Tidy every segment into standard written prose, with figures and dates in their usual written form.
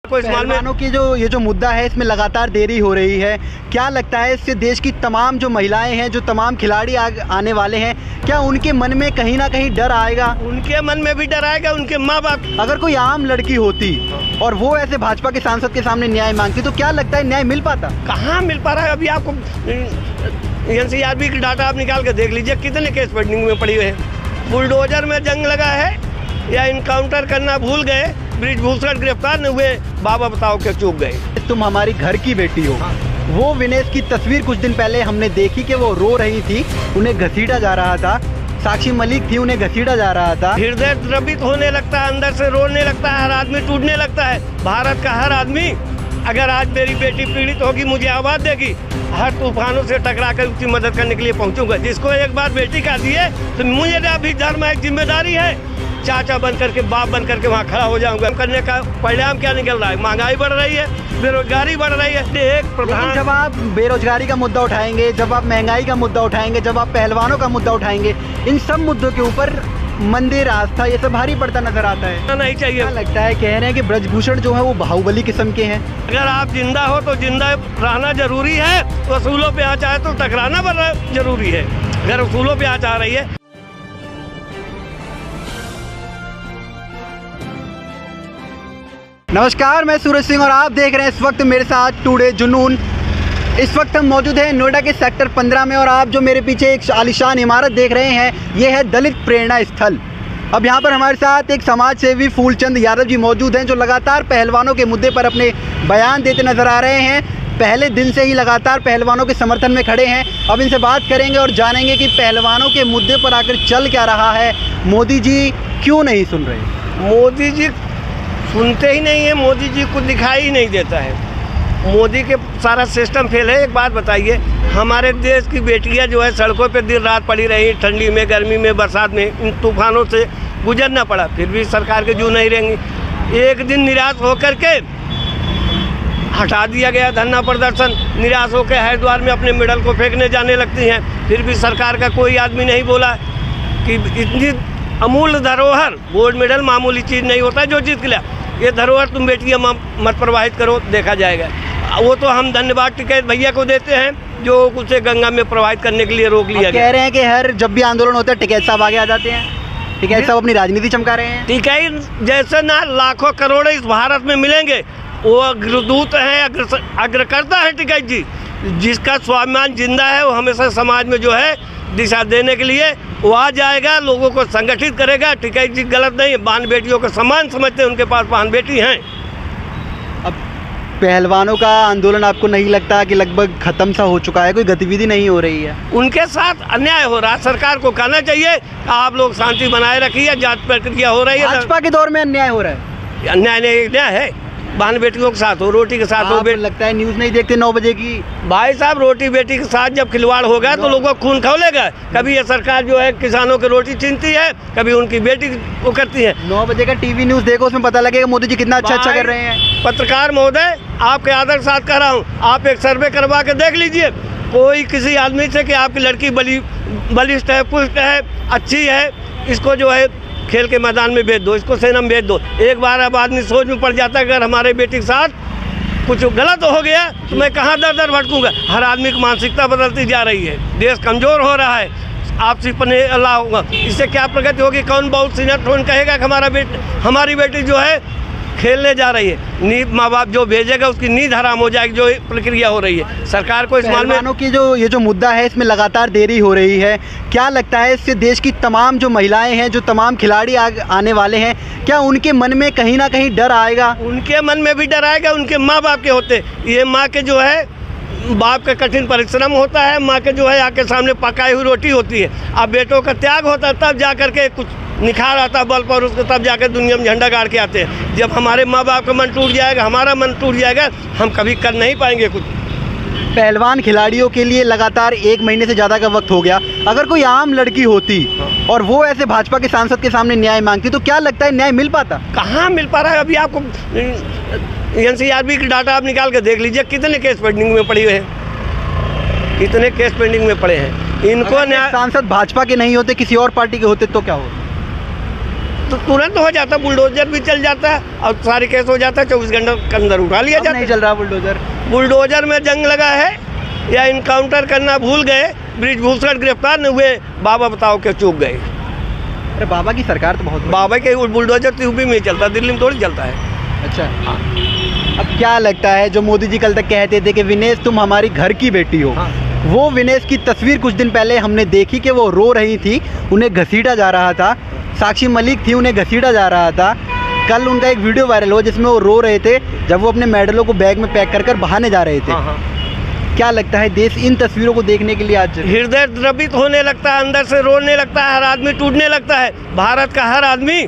पहलवानों की ये जो मुद्दा है, इसमें लगातार देरी हो रही है। क्या लगता है इससे देश की तमाम जो महिलाएं हैं, जो तमाम खिलाड़ी आने वाले हैं, क्या उनके मन में कहीं ना कहीं डर आएगा? उनके मन में भी डर आएगा, उनके माँ बाप। अगर कोई आम लड़की होती और वो ऐसे भाजपा के सांसद के सामने न्याय मांगती, तो क्या लगता है न्याय मिल पाता? कहाँ मिल पा रहा है? अभी आपको NCRB की डाटा आप निकाल के देख लीजिए, कितने केस पेंडिंग में पड़ी हुए हैं। बुलडोजर में जंग लगा है या इनकाउंटर करना भूल गए, ब्रिजभूषण गिरफ्तार न हुए, बाबा बताओ क्या चूक गए। तुम हमारी घर की बेटी हो। वो विनेश की तस्वीर कुछ दिन पहले हमने देखी कि वो रो रही थी, उन्हें घसीटा जा रहा था। साक्षी मलिक थी, उन्हें घसीटा जा रहा था। हृदय द्रवित होने लगता है, अंदर से रोने लगता है, हर आदमी टूटने लगता है। भारत का हर आदमी, अगर आज मेरी बेटी पीड़ित होगी, मुझे आवाज देगी, हर तूफानों से टकरा कर उसकी मदद करने के लिए पहुंचूंगा। जिसको एक बार बेटी का दिए तो मुझे भी धर्म एक जिम्मेदारी है, चाचा बन करके, बाप बन करके वहाँ खड़ा हो जाऊंगा। करने का परिणाम क्या निकल रहा है? महंगाई बढ़ रही है, बेरोजगारी बढ़ रही है। एक प्रधान, जब आप बेरोजगारी का मुद्दा उठाएंगे, जब आप महंगाई का मुद्दा उठाएंगे, जब आप पहलवानों का मुद्दा उठाएंगे, इन सब मुद्दों के ऊपर मंदिर, आस्था, ये सब भारी पड़ता नजर आता है। नहीं चाहिए। क्या लगता है, कह रहे हैं कि ब्रजभूषण जो है वो बाहुबली किस्म के हैं। अगर आप जिंदा हो तो जिंदा रहना जरूरी है, वसूलों पे आ चाहे तो टकराना बड़ा जरूरी है। अगर वसूलों पे आ चाह रही है। नमस्कार, मैं सूरज सिंह और आप देख रहे हैं इस वक्त मेरे साथ टुडे जुनून। इस वक्त हम मौजूद हैं नोएडा के सेक्टर 15 में और आप जो मेरे पीछे एक आलीशान इमारत देख रहे हैं, ये है दलित प्रेरणा स्थल। अब यहाँ पर हमारे साथ एक समाज सेवी फूलचंद यादव जी मौजूद हैं, जो लगातार पहलवानों के मुद्दे पर अपने बयान देते नजर आ रहे हैं। पहले दिन से ही लगातार पहलवानों के समर्थन में खड़े हैं। अब इनसे बात करेंगे और जानेंगे कि पहलवानों के मुद्दे पर आकर चल क्या रहा है। मोदी जी क्यों नहीं सुन रहे? मोदी जी सुनते ही नहीं है, मोदी जी को दिखाई ही नहीं देता है। मोदी के सारा सिस्टम फेल है। एक बात बताइए, हमारे देश की बेटियां जो है सड़कों पे दिन रात पड़ी रही, ठंडी में, गर्मी में, बरसात में, इन तूफानों से गुजरना पड़ा, फिर भी सरकार के जू नहीं रहेंगी। एक दिन निराश होकर के हटा दिया गया धरना प्रदर्शन, निराश होकर हरिद्वार में अपने मेडल को फेंकने जाने लगती हैं, फिर भी सरकार का कोई आदमी नहीं बोला कि इतनी अमूल्य धरोहर, गोल्ड मेडल मामूली चीज़ नहीं होता है जो जीत के लिए। ये धरोहर तुम बेटियां मत प्रवाहित करो, देखा जाएगा। वो तो हम धन्यवाद टिकैत भैया को देते हैं जो उसे गंगा में प्रवाहित करने के लिए रोक लिया गया। कह रहे हैं कि हर जब भी आंदोलन होता है टिकैत साहब आगे आ जाते हैं, टिकैत साहब अपनी राजनीति चमका रहे हैं। टिकैत जैसे ना लाखों करोड़ों इस भारत में मिलेंगे, वो अग्रदूत है, अग्रकर्ता है टिकैत जी, जिसका स्वाभिमान जिंदा है। वो हमेशा समाज में जो है दिशा देने के लिए वो आ जाएगा, लोगों को संगठित करेगा। टिकैत जी गलत नहीं है, बहन बेटियों को समान समझते हैं, उनके पास बहन बेटी हैं। अब पहलवानों का आंदोलन आपको नहीं लगता कि लगभग खत्म सा हो चुका है, कोई गतिविधि नहीं हो रही है? उनके साथ अन्याय हो रहा है। सरकार को कहना चाहिए आप लोग शांति बनाए रखिए, जांच प्रक्रिया हो रही है। भाजपा के दौर में अन्याय हो रहा है? अन्याय नहीं, न्याय है। बहन बेटियों के साथ हो, रोटी के साथ हो। लगता है न्यूज़ नहीं देखते 9 बजे की? भाई साहब, रोटी बेटी के साथ जब खिलवाड़ होगा तो लोगों को खून खौलेगा। कभी ये सरकार जो है किसानों की रोटी छीनती है, कभी उनकी बेटी को करती है। 9 बजे का टीवी न्यूज़ देखो, उसमें पता लगेगा मोदी जी कितना अच्छा कर रहे हैं। पत्रकार महोदय, आपके आदर साथ कह रहा हूँ, आप एक सर्वे करवा के देख लीजिए कोई किसी आदमी से कि आपकी लड़की बलिष्ठ है, पुष्ट है, अच्छी है, इसको जो है खेल के मैदान में भेज दो, इसको सेना में भेज दो। एक बार अब आदमी सोच में पड़ जाता है, अगर हमारे बेटी के साथ कुछ गलत हो गया तो मैं कहाँ दर दर भटकूंगा। हर आदमी की मानसिकता बदलती जा रही है, देश कमज़ोर हो रहा है, आपसी पने अल्लाह होगा। इससे क्या प्रगति होगी? कौन बहुत सीनियर टोन कहेगा कि हमारी बेटी जो है खेलने जा रही है। नींद माँ बाप जो भेजेगा उसकी नींद हराम हो जाएगी, जो प्रक्रिया हो रही है। सरकार को इस मामले में की ये जो मुद्दा है, इसमें लगातार देरी हो रही है। क्या लगता है इससे देश की तमाम जो महिलाएं हैं, जो तमाम खिलाड़ी आने वाले हैं, क्या उनके मन में कहीं ना कहीं डर आएगा? उनके मन में भी डर आएगा, उनके माँ बाप के होते। ये माँ के जो है, बाप का कठिन परिश्रम होता है, माँ के जो है आके सामने पकाई हुई रोटी होती है। अब बेटों का त्याग होता है, तब जा करके कुछ निखार आता है बल पर उसको, तब जाकर दुनिया में झंडा गाड़ के आते हैं। जब हमारे माँ बाप का मन टूट जाएगा, हमारा मन टूट जाएगा, हम कभी कर नहीं पाएंगे कुछ। पहलवान खिलाड़ियों के लिए लगातार 1 महीने से ज़्यादा का वक्त हो गया। अगर कोई आम लड़की होती और वो ऐसे भाजपा के सांसद के सामने न्याय मांगती, तो क्या लगता है न्याय मिल पाता? कहाँ मिल पा रहा है? अभी आपको NCRB की डाटा आप निकाल के देख लीजिए, कितने केस पेंडिंग में पड़ी हुए हैं, कितने केस पेंडिंग में पड़े हैं। इनको सांसद भाजपा के नहीं होते, किसी और पार्टी के होते तो क्या हो? तो तुरंत हो जाता, बुलडोजर भी चल जाता है और सारी केस हो जाता है, 24 घंटे के अंदर उठा लिया जाता है। नहीं चल रहा बुलडोजर। बुलडोजर में जंग लगा है या इनकाउंटर करना भूल गए, ब्रिजभूषण गिरफ्तार नहीं हुए, बाबा बताओ के चूक गए। अरे बाबा की सरकार तो बहुत बाबा के बुलडोजर तो यूपी में चलता, दिल्ली में थोड़ी चलता है। अच्छा हाँ। अब क्या लगता है, जो मोदी जी कल तक कहते थे कि विनेश तुम हमारी घर की बेटी हो, हाँ। वो विनेश की तस्वीर कुछ दिन पहले हमने देखी कि वो रो रही थी, उन्हें घसीटा जा रहा था। साक्षी मलिक थी, उन्हें घसीटा जा रहा था। कल उनका एक वीडियो वायरल हुआ जिसमें वो रो रहे थे जब वो अपने मेडलों को बैग में पैक कर कर बहाने जा रहे थे। हाँ। क्या लगता है, देश इन तस्वीरों को देखने के लिए आज हृदय द्रवित होने लगता है, अंदर से रोने लगता है, हर आदमी टूटने लगता है। भारत का हर आदमी,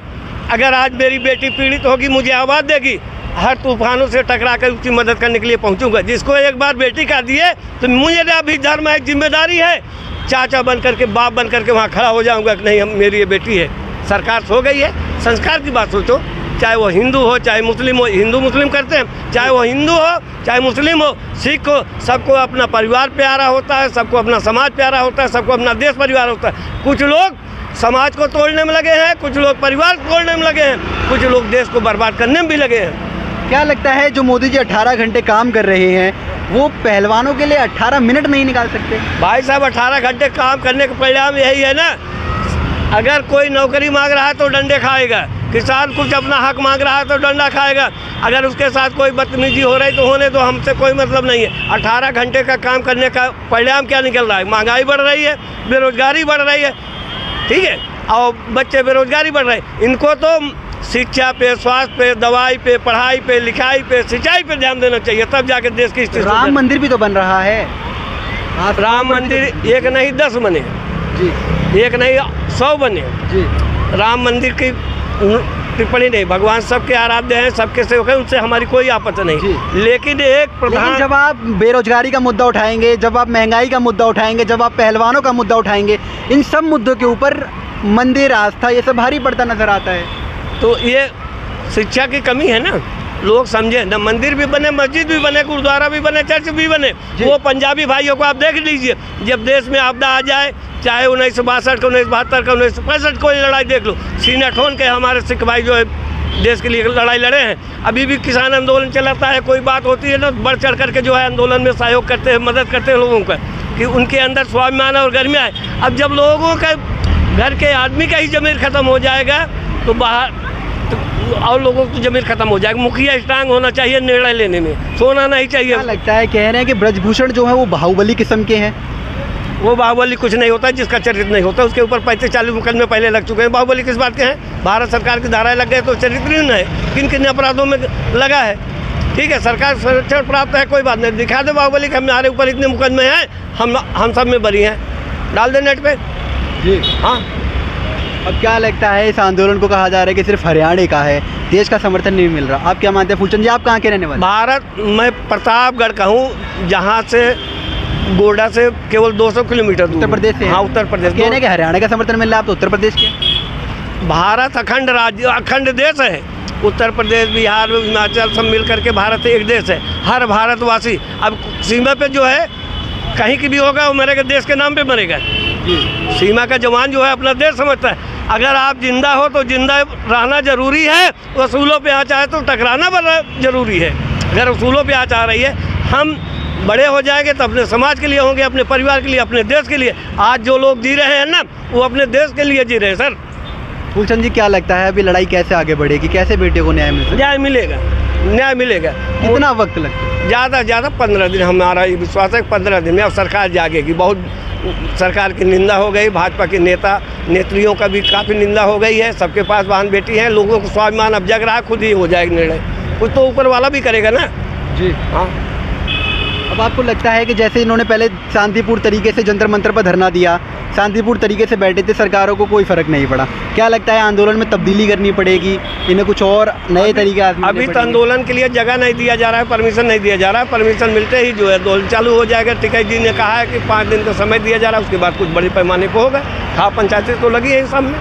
अगर आज मेरी बेटी पीड़ित होगी, मुझे आवाज़ देगी, हर तूफानों से टकरा कर उसकी मदद करने के लिए पहुंचूंगा। जिसको एक बार बेटी का दिए तो मुझे भी धर्म है, जिम्मेदारी है, चाचा बन करके, बाप बन करके वहाँ खड़ा हो जाऊंगा कि नहीं, मेरी ये बेटी है। सरकार सो गई है। संस्कार की बात सोचो, चाहे वो हिंदू हो चाहे मुस्लिम हो, हिंदू मुस्लिम करते हैं, चाहे वो हिंदू हो चाहे मुस्लिम हो, सिख हो, सबको अपना परिवार प्यारा होता है, सबको अपना समाज प्यारा होता है, सबको अपना देश परिवार होता है। कुछ लोग समाज को तोड़ने में लगे हैं, कुछ लोग परिवार तोड़ने में लगे हैं, कुछ लोग देश को बर्बाद करने में भी लगे हैं। क्या लगता है, जो मोदी जी 18 घंटे काम कर रहे हैं, वो पहलवानों के लिए 18 मिनट नहीं निकाल सकते? भाई साहब, 18 घंटे काम करने का परिणाम यही है ना। अगर कोई नौकरी मांग रहा है तो डंडे खाएगा, किसान कुछ अपना हक मांग रहा है तो डंडा खाएगा, अगर उसके साथ कोई बदतमीजी हो रही तो होने दो, हमसे कोई मतलब नहीं है। 18 घंटे का काम करने का परिणाम क्या निकल रहा है? महंगाई बढ़ रही है, बेरोजगारी बढ़ रही है, ठीक है, और बच्चे बेरोजगारी बढ़ रहे हैं। इनको तो शिक्षा पे, स्वास्थ्य पे, दवाई पे, पढ़ाई पे, लिखाई पे, सिंचाई पे ध्यान देना चाहिए, तब जाके देश की स्थिति। राम मंदिर भी तो बन रहा है। राम मंदिर एक नहीं 10 बने जी, एक नहीं 100 बने जी। राम मंदिर की टिप्पणी नहीं, भगवान सबके आराध्य हैं, सबके सेवक हैं, उनसे हमारी कोई आपत्ति नहीं। लेकिन एक प्रधान, जब आप बेरोजगारी का मुद्दा उठाएंगे, जब आप महंगाई का मुद्दा उठाएंगे, जब आप पहलवानों का मुद्दा उठाएंगे, इन सब मुद्दों के ऊपर मंदिर, आस्था, ये सब भारी पड़ता नजर आता है। तो ये शिक्षा की कमी है ना, लोग समझे ना। मंदिर भी बने, मस्जिद भी बने, गुरुद्वारा भी बने, चर्च भी बने। वो पंजाबी भाइयों को आप देख लीजिए, जब देश में आपदा आ जाए, चाहे 1962 का, 1972 का, 1965 कोई लड़ाई देख लो, सीना ठोन के हमारे सिख भाई जो है देश के लिए लड़ाई लड़े हैं। अभी भी किसान आंदोलन चलाता है, कोई बात होती है ना, बढ़ चढ़ करके जो है आंदोलन में सहयोग करते हैं, मदद करते हैं लोगों का, कि उनके अंदर स्वाभिमान और गर्मी आए। अब जब लोगों का, घर के आदमी का ही ज़मीर ख़त्म हो जाएगा तो बाहर तो और लोगों की ज़मीर ख़त्म हो जाएगी। मुखिया स्ट्रांग होना चाहिए निर्णय लेने में, सोना नहीं चाहिए। क्या लगता है, कह रहे हैं कि ब्रजभूषण जो है वो बाहुबली किस्म के हैं? वो बाहुबली कुछ नहीं होता जिसका चरित्र नहीं होता, उसके ऊपर 35-40 मुकदमे पहले लग चुके हैं। बाहुबली किस बात के हैं? भारत सरकार की धाराएं लग गए तो चरित्र ही नहीं है, किन किन अपराधों में लगा है। ठीक है, सरकार संरक्षण प्राप्त है, कोई बात नहीं, दिखा दे बाहुबली के हमारे ऊपर इतने मुकदमे हैं, हम सब में बरी हैं, डाल दे नेट पे। जी हाँ। अब क्या लगता है, इस आंदोलन को कहा जा रहा है कि सिर्फ हरियाणा का है, देश का समर्थन नहीं मिल रहा, आप क्या मानते हैं? फूलचंद जी, आप कहाँ के रहने वाले? भारत, मैं प्रतापगढ़ का हूँ, जहाँ से गोड्डा से केवल 200 किलोमीटर दूर। उत्तर प्रदेश से? हाँ, उत्तर प्रदेश। कह रहे हैं कि हरियाणा का समर्थन मिल रहा है, आप तो उत्तर प्रदेश के। भारत अखंड राज्य, अखंड देश है। उत्तर प्रदेश, बिहार, हिमाचल सब मिल करके भारत एक देश है। हर भारतवासी अब सीमा पे जो है कहीं की भी होगा, वो मरेगा देश के नाम पे मरेगा। सीमा का जवान जो है अपना देश समझता है। अगर आप जिंदा हो तो जिंदा रहना जरूरी है, वसूलों पे आँच आए तो टकराना बड़ा जरूरी है। अगर वसूलों पे आँच आ रही है, हम बड़े हो जाएंगे तो अपने समाज के लिए होंगे, अपने परिवार के लिए, अपने देश के लिए। आज जो लोग जी रहे हैं ना, वो अपने देश के लिए जी रहे हैं। सर फूलचंद जी, क्या लगता है अभी लड़ाई कैसे आगे बढ़ेगी, कैसे बेटे को न्याय मिलेगा? न्याय मिलेगा, न्याय मिलेगा। कितना वक्त लगता है? ज़्यादा ज़्यादा 15 दिन, हमारा ये विश्वास है 15 दिन में अब सरकार जागेगी। बहुत सरकार की निंदा हो गई, भाजपा के नेता नेत्रियों का भी काफ़ी निंदा हो गई है। सबके पास बहन बेटी हैं, लोगों को स्वाभिमान अब जग रहा है, खुद ही हो जाएगा निर्णय, कुछ तो ऊपर वाला भी करेगा ना। जी हाँ। अब आपको लगता है कि जैसे इन्होंने पहले शांतिपूर्ण तरीके से जंतर मंतर पर धरना दिया, शांतिपूर्ण तरीके से बैठे थे, सरकारों को कोई फर्क नहीं पड़ा, क्या लगता है आंदोलन में तब्दीली करनी पड़ेगी, इन्हें कुछ और नए तरीके अभी तो आंदोलन के लिए जगह नहीं दिया जा रहा है, परमिशन नहीं दिया जा रहा है। परमिशन मिलते ही जो है आंदोलन चालू हो जाएगा। टिकैत जी ने कहा है कि 5 दिन का समय दिया जा रहा है, उसके बाद कुछ बड़े पैमाने पर होगा। खाप पंचायतें तो लगी है इस सब में।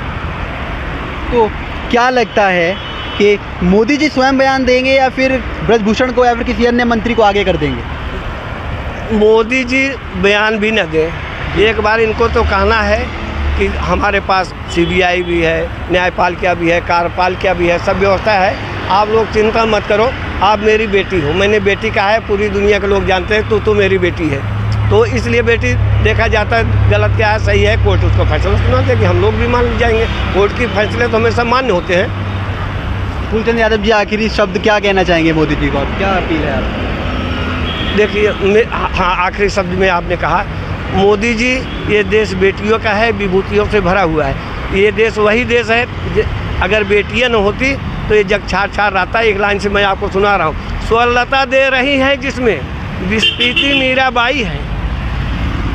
तो क्या लगता है कि मोदी जी स्वयं बयान देंगे या फिर ब्रजभूषण को या फिर किसी अन्य मंत्री को आगे कर देंगे? मोदी जी बयान भी न दें, एक बार इनको तो कहना है कि हमारे पास CBI भी है, न्यायपालिका भी है, कार्यपालिका भी है, सब व्यवस्था है। आप लोग चिंता मत करो, आप मेरी बेटी हो, मैंने बेटी कहा है, पूरी दुनिया के लोग जानते हैं तो मेरी बेटी है। तो इसलिए बेटी देखा जाता है गलत क्या है सही है, कोर्ट उसको फैसला सुना देगी, हम लोग भी मान जाएंगे। कोर्ट के फैसले तो हमेशा मान्य होते हैं। फूलचंद यादव जी, आखिरी शब्द क्या कहना चाहेंगे मोदी जी को, आप क्या अपील है आप? देखिए, हाँ, आखिरी शब्द में आपने कहा, मोदी जी, ये देश बेटियों का है, विभूतियों से भरा हुआ है। ये देश वही देश है, अगर बेटियां न होती तो ये जग छार छार रहता। एक लाइन से मैं आपको सुना रहा हूँ, स्वलता दे रही है जिसमें विस्पीति मीराबाई है,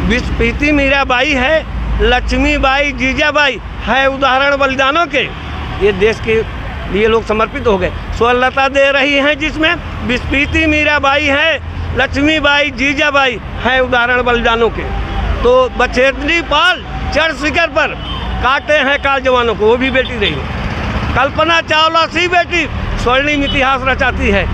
विस्पीति मीराबाई है, लक्ष्मीबाई जीजाबाई है, उदाहरण बलिदानों के। ये देश के लिए लोग समर्पित हो गए। स्वलता दे रही हैं जिसमें विस्पीति मीराबाई है, लक्ष्मीबाई जीजाबाई है, उदाहरण बलिदानों के। तो बछेंद्री पाल चढ़ शिखर पर काटे हैं काल जवानों को, वो भी बेटी रही। कल्पना चावला सी बेटी स्वर्णिम इतिहास रचाती है,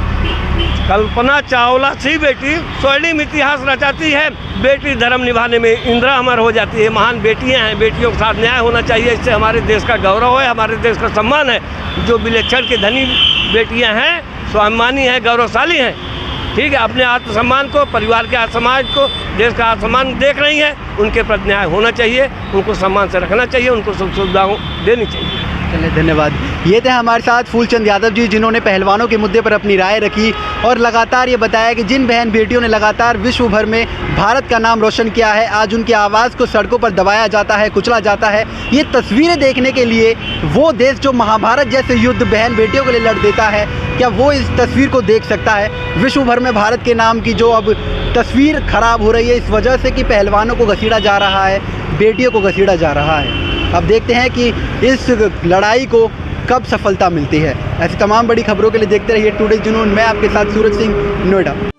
कल्पना चावला सी बेटी स्वर्णिम इतिहास रचाती है। बेटी धर्म निभाने में इंदिरा अमर हो जाती है। महान बेटियां हैं, बेटियों के साथ न्याय होना चाहिए, इससे हमारे देश का गौरव है, हमारे देश का सम्मान है। जो विलक्षण के धनी बेटियां हैं, स्वाभिमानी हैं, गौरवशाली हैं, ठीक है, अपने आत्मसम्मान को, परिवार के समाज को, देश का आत्मसम्मान देख रही हैं, उनके प्रति न्याय होना चाहिए, उनको सम्मान से रखना चाहिए, उनको सुख सुविधाओं देनी चाहिए। चलिए, धन्यवाद। ये थे हमारे साथ फूलचंद यादव जी, जिन्होंने पहलवानों के मुद्दे पर अपनी राय रखी और लगातार ये बताया कि जिन बहन बेटियों ने लगातार विश्व भर में भारत का नाम रोशन किया है, आज उनकी आवाज़ को सड़कों पर दबाया जाता है, कुचला जाता है। ये तस्वीरें देखने के लिए वो देश जो महाभारत जैसे युद्ध बहन बेटियों के लिए लड़ देता है, क्या वो इस तस्वीर को देख सकता है? विश्व भर में भारत के नाम की जो अब तस्वीर खराब हो रही है इस वजह से कि पहलवानों को घसीटा जा रहा है, बेटियों को घसीटा जा रहा है। अब देखते हैं कि इस लड़ाई को कब सफलता मिलती है। ऐसी तमाम बड़ी खबरों के लिए देखते रहिए टुडे जुनून। मैं आपके साथ सूरज सिंह, नोएडा।